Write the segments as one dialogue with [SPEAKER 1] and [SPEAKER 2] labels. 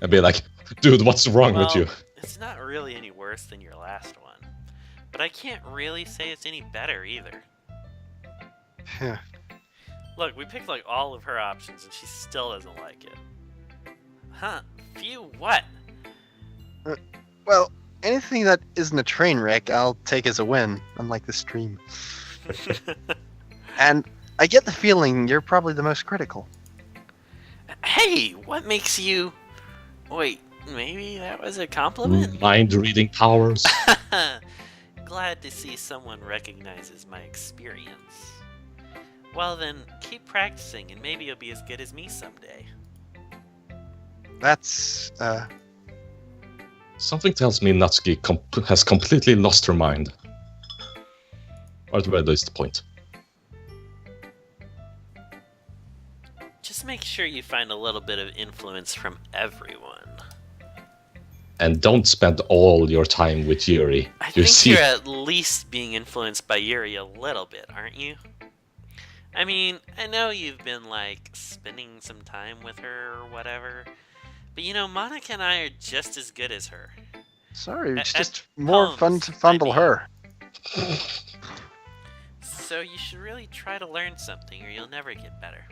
[SPEAKER 1] and be like, dude, what's wrong with you?
[SPEAKER 2] It's not really any worse than your last one. But I can't really say it's any better either.
[SPEAKER 3] Yeah.
[SPEAKER 2] Look, we picked like all of her options and she still doesn't like it. Huh? Phew, what?
[SPEAKER 3] Well, anything that isn't a train wreck, I'll take as a win, unlike the stream. And I get the feeling you're probably the most critical.
[SPEAKER 2] Hey, what makes you... Wait, maybe that was a compliment?
[SPEAKER 1] Mind-reading powers.
[SPEAKER 2] Glad to see someone recognizes my experience. Well then, keep practicing and maybe you'll be as good as me someday.
[SPEAKER 3] That's,
[SPEAKER 1] Something tells me Natsuki has completely lost her mind. Or at the least point.
[SPEAKER 2] Just make sure you find a little bit of influence from everyone.
[SPEAKER 1] And don't spend all your time with Yuri.
[SPEAKER 2] I think you're at least being influenced by Yuri a little bit, aren't you? I mean, I know you've been, like, spending some time with her or whatever, but you know, Monica and I are just as good as her.
[SPEAKER 3] sorry, it's just more fun
[SPEAKER 2] poems,
[SPEAKER 3] to fondle
[SPEAKER 2] I mean.
[SPEAKER 3] her.
[SPEAKER 2] So you should really try to learn something or you'll never get better.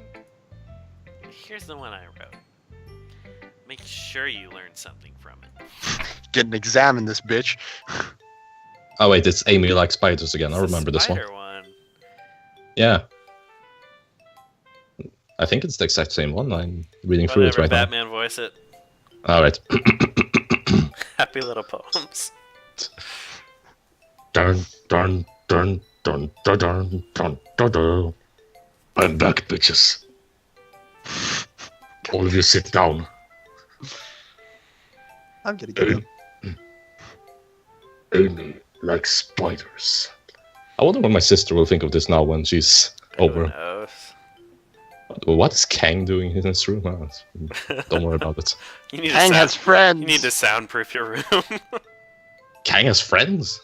[SPEAKER 2] Here's the one I wrote. Make sure you learn something from it.
[SPEAKER 3] Getting examined, this bitch.
[SPEAKER 1] Oh wait, it's Amy Like Spiders again. I remember this one.
[SPEAKER 2] Spider one.
[SPEAKER 1] Yeah. I think it's the exact same one. I'm reading through it
[SPEAKER 2] Whatever,
[SPEAKER 1] right now.
[SPEAKER 2] Batman voice it.
[SPEAKER 1] Alright.
[SPEAKER 2] Happy little poems.
[SPEAKER 1] Dun dun dun dun dun dun dun dun dun. I'm back, bitches. All of you sit down.
[SPEAKER 3] I'm gonna get him.
[SPEAKER 1] Amy likes spiders. I wonder what my sister will think of this now when she's over.
[SPEAKER 2] Who knows?
[SPEAKER 1] What is Kang doing in this room? Don't worry about it.
[SPEAKER 2] You need
[SPEAKER 3] Kang has friends.
[SPEAKER 2] You need to soundproof your room.
[SPEAKER 1] Kang has friends?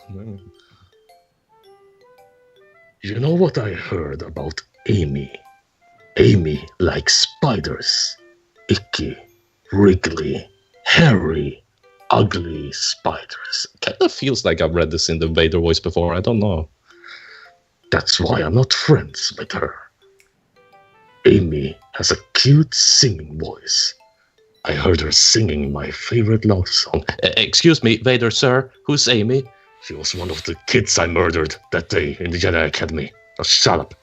[SPEAKER 1] You know what I heard about Amy? Amy likes spiders. Icky, wriggly, hairy, ugly spiders. Kinda feels like I've read this in the Vader voice before, I don't know. That's why I'm not friends with her. Amy has a cute singing voice. I heard her singing my favorite love song. Excuse me, Vader sir, who's Amy? She was one of the kids I murdered that day in the Jedi Academy. Now shut up.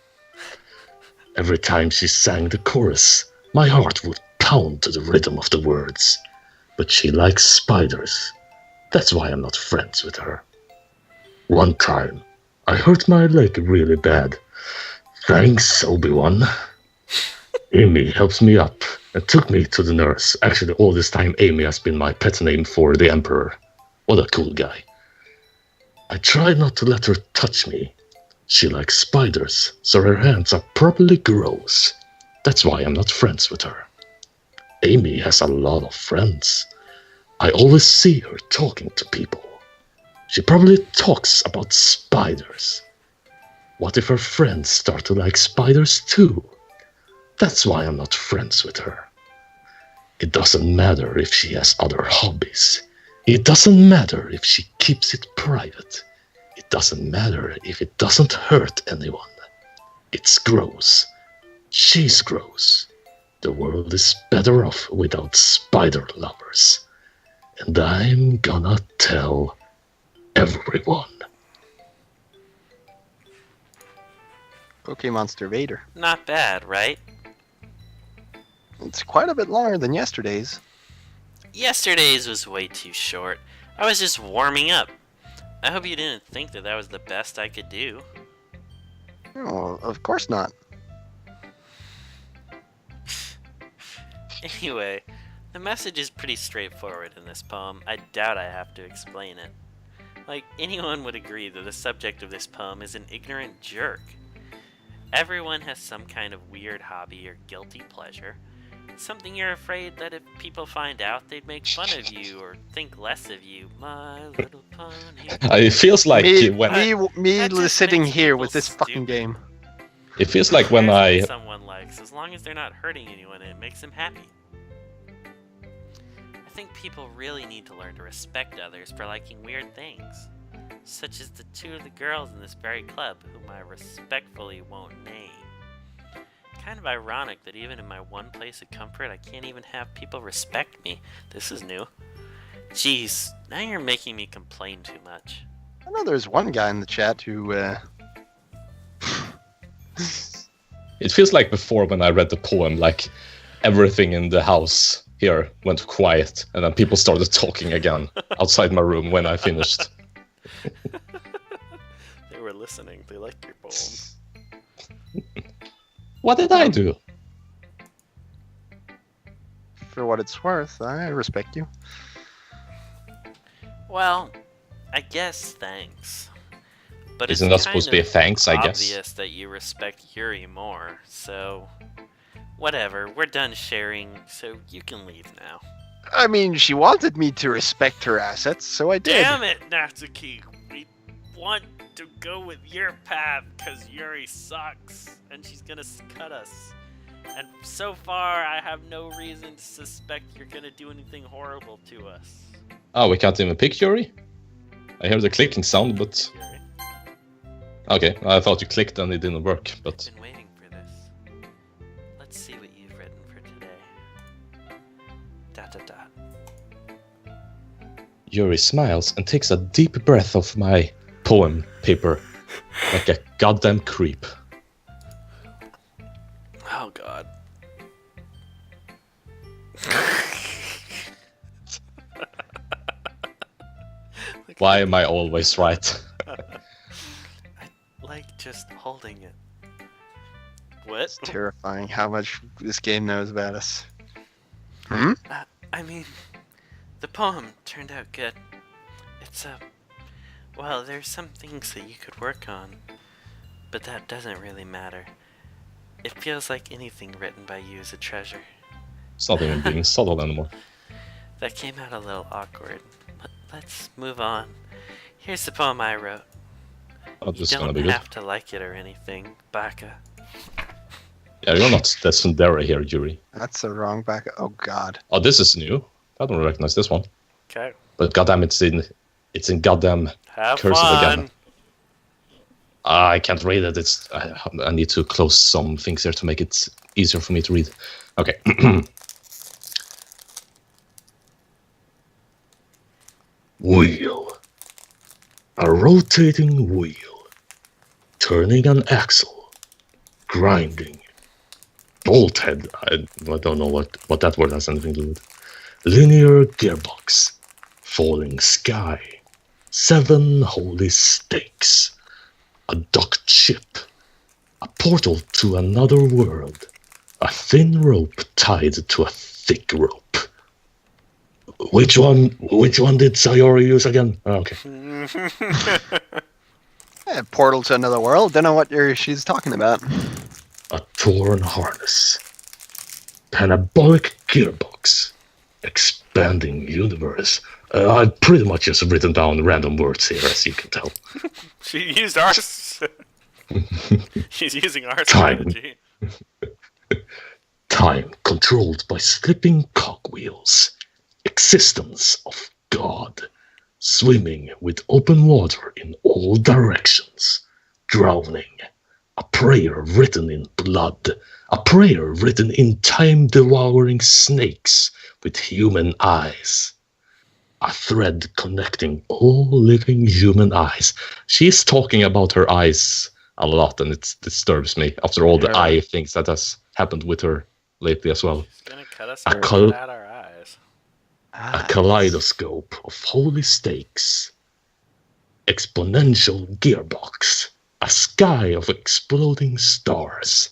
[SPEAKER 1] Every time she sang the chorus, my heart would pound to the rhythm of the words. But she likes spiders. That's why I'm not friends with her. One time, I hurt my leg really bad. Thanks, Obi-Wan. Amy helped me up and took me to the nurse. Actually, all this time, Amy has been my pet name for the Emperor. What a cool guy. I tried not to let her touch me. She likes spiders, so her hands are probably gross. That's why I'm not friends with her. Amy has a lot of friends. I always see her talking to people. She probably talks about spiders. What if her friends start to like spiders too? That's why I'm not friends with her. It doesn't matter if she has other hobbies. It doesn't matter if she keeps it private. It doesn't matter if it doesn't hurt anyone. It's gross. She's gross. The world is better off without spider lovers. And I'm gonna tell everyone.
[SPEAKER 3] Okay, Monster Vader.
[SPEAKER 2] Not bad, right?
[SPEAKER 3] It's quite a bit longer than yesterday's.
[SPEAKER 2] Yesterday's was way too short. I was just warming up. I hope you didn't think that was the best I could do.
[SPEAKER 3] Oh, of course not.
[SPEAKER 2] Anyway, the message is pretty straightforward in this poem. I doubt I have to explain it. Like, anyone would agree that the subject of this poem is an ignorant jerk. Everyone has some kind of weird hobby or guilty pleasure. Something you're afraid that if people find out, they'd make fun of you or think less of you. My Little Pony.
[SPEAKER 1] It feels like
[SPEAKER 3] me
[SPEAKER 2] That just
[SPEAKER 3] sitting
[SPEAKER 2] makes
[SPEAKER 3] here
[SPEAKER 2] people
[SPEAKER 3] with this fucking
[SPEAKER 2] stupid.
[SPEAKER 3] game.
[SPEAKER 1] It feels like when
[SPEAKER 2] Cares
[SPEAKER 1] I...
[SPEAKER 2] what someone likes, as long as they're not hurting anyone and it makes them happy. I think people really need to learn to respect others for liking weird things, such as the two of the girls in this very club whom I respectfully won't name. Kind of ironic that even in my one place of comfort, I can't even have people respect me. This is new. Jeez, now you're making me complain too much.
[SPEAKER 3] I know there's one guy in the chat who,
[SPEAKER 4] It feels like before when I read the poem, like everything in the house here went quiet, and then people started talking again outside my room when I finished.
[SPEAKER 2] They were listening. They liked your poem.
[SPEAKER 4] What did I do?
[SPEAKER 3] for what it's worth, I respect you.
[SPEAKER 2] Well, I guess thanks. But
[SPEAKER 4] Isn't that supposed to be a thanks, I guess?
[SPEAKER 2] It's obvious that you respect Yuri more, so... Whatever, we're done sharing, so you can leave now.
[SPEAKER 3] I mean, she wanted me to respect her assets, so I did.
[SPEAKER 2] Damn it, Natsuki! We want to go with your path, because Yuri sucks, and she's gonna cut us. And so far, I have no reason to suspect you're gonna do anything horrible to us.
[SPEAKER 4] Oh, we can't even pick Yuri? I hear the clicking sound, but...
[SPEAKER 2] Yuri.
[SPEAKER 4] Okay, I thought you clicked and it didn't work, but...
[SPEAKER 2] I've been waiting for this. Let's see what you've written for today. ...
[SPEAKER 4] Yuri smiles and takes a deep breath of my poem paper, like a goddamn creep.
[SPEAKER 2] Oh god.
[SPEAKER 4] Why am I always right?
[SPEAKER 2] I like just holding it. What?
[SPEAKER 3] It's terrifying how much this game knows about us. Hmm?
[SPEAKER 2] I mean, the poem turned out good. It's well, there's some things that you could work on, but that doesn't really matter. It feels like anything written by you is a treasure.
[SPEAKER 4] It's not even being subtle anymore.
[SPEAKER 2] That came out a little awkward, but let's move on. Here's the poem I wrote.
[SPEAKER 4] Oh, this is
[SPEAKER 2] You
[SPEAKER 4] gonna be
[SPEAKER 2] don't
[SPEAKER 4] good.
[SPEAKER 2] have to like it or anything, Baka.
[SPEAKER 4] Yeah, you're not the tsundere here, Yuri.
[SPEAKER 3] That's the wrong back. Oh god.
[SPEAKER 4] Oh, this is new. I don't recognize this one.
[SPEAKER 2] Okay.
[SPEAKER 4] But goddamn, it's in goddamn
[SPEAKER 2] Have
[SPEAKER 4] cursive
[SPEAKER 2] fun.
[SPEAKER 4] again. I can't read it. I need to close some things here to make it easier for me to read. Okay.
[SPEAKER 1] Wheel. A rotating wheel. Turning an axle. Grinding. Bolt head. I don't know what that word has anything to do with. Linear gearbox. Falling sky. 7 holy stakes. A docked ship. A portal to another world. A thin rope tied to a thick rope. Which one did Sayori use again? Oh, okay.
[SPEAKER 3] Portal to another world. Don't know what she's talking about.
[SPEAKER 1] A torn harness. Parabolic gearbox. Expanding universe. I've pretty much just written down random words here, as you can tell.
[SPEAKER 2] She used ours. She's using our
[SPEAKER 1] Time.
[SPEAKER 2] strategy.
[SPEAKER 1] Time controlled by slipping cogwheels. Existence of God. Swimming with open water in all directions. Drowning. A prayer written in blood. A prayer written in time-devouring snakes with human eyes. A thread connecting all living human eyes. She's talking about her eyes a lot, and it disturbs me after all the eye things that has happened with her lately as well.
[SPEAKER 2] She's gonna cut us
[SPEAKER 1] A
[SPEAKER 2] out our eyes.
[SPEAKER 1] A kaleidoscope of holy stakes. Exponential gearbox. A sky of exploding stars.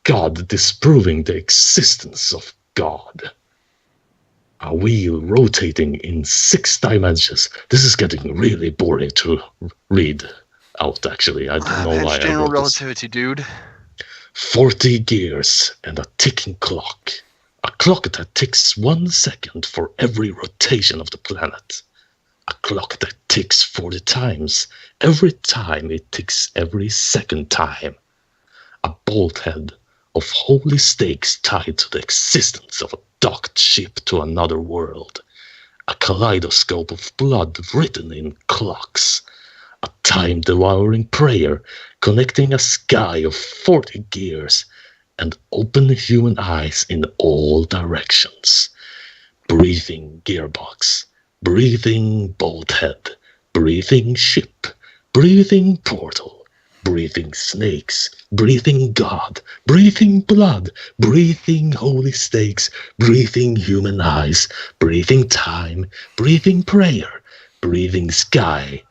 [SPEAKER 1] God disproving the existence of God. A wheel rotating in 6 dimensions. This is getting really boring to read out, actually. I don't know why I
[SPEAKER 3] General
[SPEAKER 1] wrote this.
[SPEAKER 3] relativity, dude.
[SPEAKER 1] 40 gears and a ticking clock. A clock that ticks 1 second for every rotation of the planet. A clock that ticks 40 times. Every time it ticks every second time. A bolt head of holy stakes tied to the existence of a docked ship to another world. A kaleidoscope of blood written in clocks. A time-devouring prayer connecting a sky of 40 gears and open human eyes in all directions. Breathing gearbox, breathing bolt head, breathing ship, breathing portal, breathing snakes, breathing God, breathing blood, breathing holy stakes, breathing human eyes, breathing time, breathing prayer, breathing sky,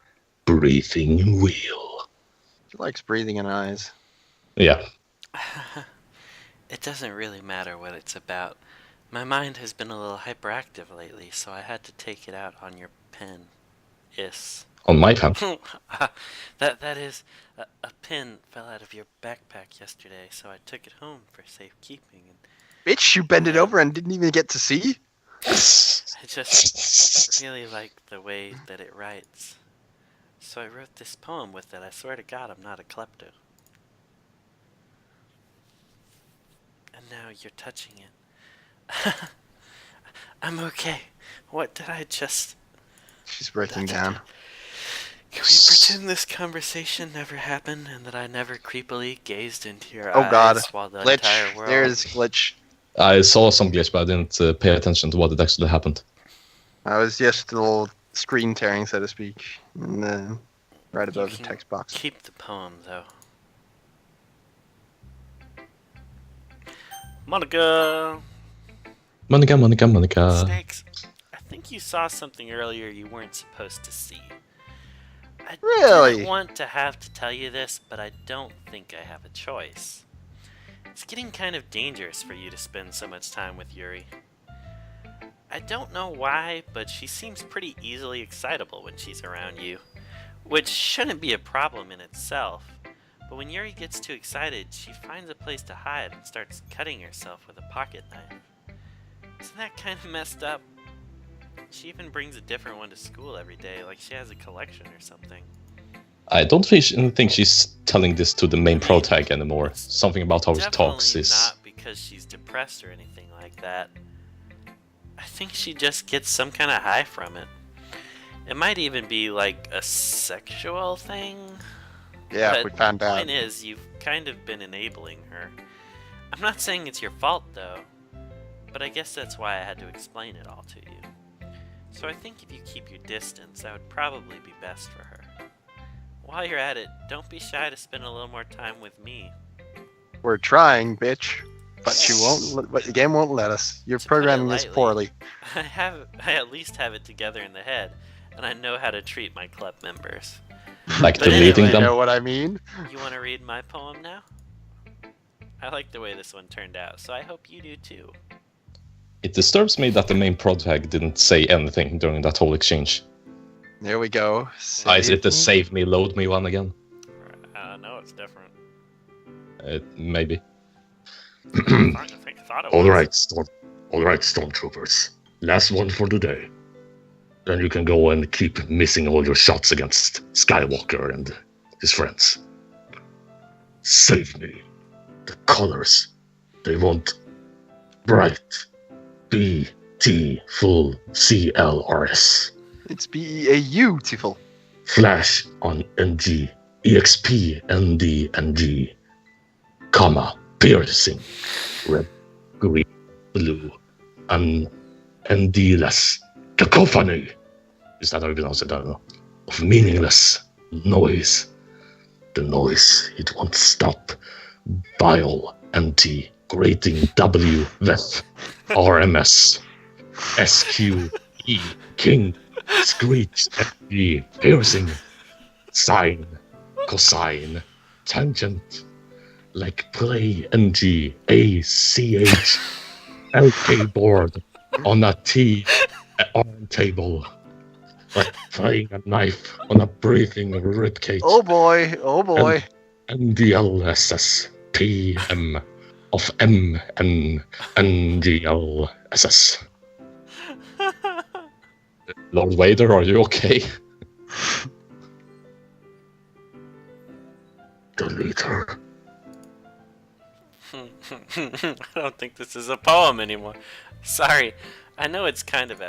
[SPEAKER 1] breathing wheel.
[SPEAKER 3] She likes breathing in eyes.
[SPEAKER 4] Yeah.
[SPEAKER 2] It doesn't really matter what it's about. My mind has been a little hyperactive lately, so I had to take it out on your pen.
[SPEAKER 4] On my pen.
[SPEAKER 2] That is, a pin fell out of your backpack yesterday, so I took it home for safekeeping. And
[SPEAKER 3] Bitch, you bent it over and didn't even get to see?
[SPEAKER 2] I just really like the way that it writes. So I wrote this poem with it. I swear to God, I'm not a klepto. And now you're touching it. I'm okay. What did I just...
[SPEAKER 3] She's breaking down.
[SPEAKER 2] Can we pretend this conversation never happened and that I never creepily gazed into your
[SPEAKER 3] Oh
[SPEAKER 2] eyes
[SPEAKER 3] god.
[SPEAKER 2] while the
[SPEAKER 3] Glitch.
[SPEAKER 2] entire world...
[SPEAKER 3] There's glitch.
[SPEAKER 4] I saw some glitch, but I didn't pay attention to what had actually happened.
[SPEAKER 3] I was just a little screen tearing, so to speak. And right above the
[SPEAKER 2] can
[SPEAKER 3] text box.
[SPEAKER 2] Keep the poem, though. Monica!
[SPEAKER 4] Monica.
[SPEAKER 2] Snakes, I think you saw something earlier you weren't supposed to see. I
[SPEAKER 3] Really?
[SPEAKER 2] didn't want to have to tell you this, but I don't think I have a choice. It's getting kind of dangerous for you to spend so much time with Yuri. I don't know why, but she seems pretty easily excitable when she's around you, which shouldn't be a problem in itself. But when Yuri gets too excited, she finds a place to hide and starts cutting herself with a pocket knife. Isn't that kind of messed up? She even brings a different one to school every day, like she has a collection or something.
[SPEAKER 4] I don't think she's telling this to the main protag anymore. Something about how she talks is...
[SPEAKER 2] Definitely not because she's depressed or anything like that. I think she just gets some kind of high from it. It might even be like a sexual thing.
[SPEAKER 3] Yeah,
[SPEAKER 2] but
[SPEAKER 3] we found
[SPEAKER 2] the
[SPEAKER 3] out.
[SPEAKER 2] point is, you've kind of been enabling her. I'm not saying it's your fault, though, but I guess that's why I had to explain it all to you. So I think if you keep your distance, that would probably be best for her. While you're at it, don't be shy to spend a little more time with me.
[SPEAKER 3] We're trying, bitch. But you won't. But the game won't let us. You're
[SPEAKER 2] To put it
[SPEAKER 3] programming this
[SPEAKER 2] lightly,
[SPEAKER 3] poorly.
[SPEAKER 2] I at least have it together in the head, and I know how to treat my club members.
[SPEAKER 4] Like
[SPEAKER 2] But
[SPEAKER 4] deleting
[SPEAKER 2] anyway,
[SPEAKER 3] You
[SPEAKER 4] them.
[SPEAKER 3] know what I mean?
[SPEAKER 2] You want to read my poem now? I like the way this one turned out, so I hope you do too.
[SPEAKER 4] It disturbs me that the main protag didn't say anything during that whole exchange.
[SPEAKER 3] There we go.
[SPEAKER 4] Is it the
[SPEAKER 3] Save
[SPEAKER 4] save me, load me one again?
[SPEAKER 2] No, it's different.
[SPEAKER 4] Maybe.
[SPEAKER 2] I think I thought it was.
[SPEAKER 1] All right, stormtroopers. Last one for today. Then you can go and keep missing all your shots against Skywalker and his friends. Save me. The colors. They want bright. B-T-full C-L-R-S.
[SPEAKER 3] It's beautiful.
[SPEAKER 1] Flash on NG. EXP ND NG. Comma. Piercing. Red, green, blue. An endless cacophony. Is that how you pronounce it? I don't know. Of meaningless noise. The noise, it won't stop. Bile, anti, grating W, VEF, RMS, SQE, king, screech, FG, piercing, sine, cosine, tangent, like play, NG, ACH, LK board, on a T, arm table, like playing a knife on a breathing ribcage.
[SPEAKER 3] Oh boy, oh boy.
[SPEAKER 1] NDLSS PM of MNNGLSS.
[SPEAKER 4] Lord Vader, are you okay?
[SPEAKER 1] The leader.
[SPEAKER 2] think this is a poem anymore. Sorry. I know it's kind of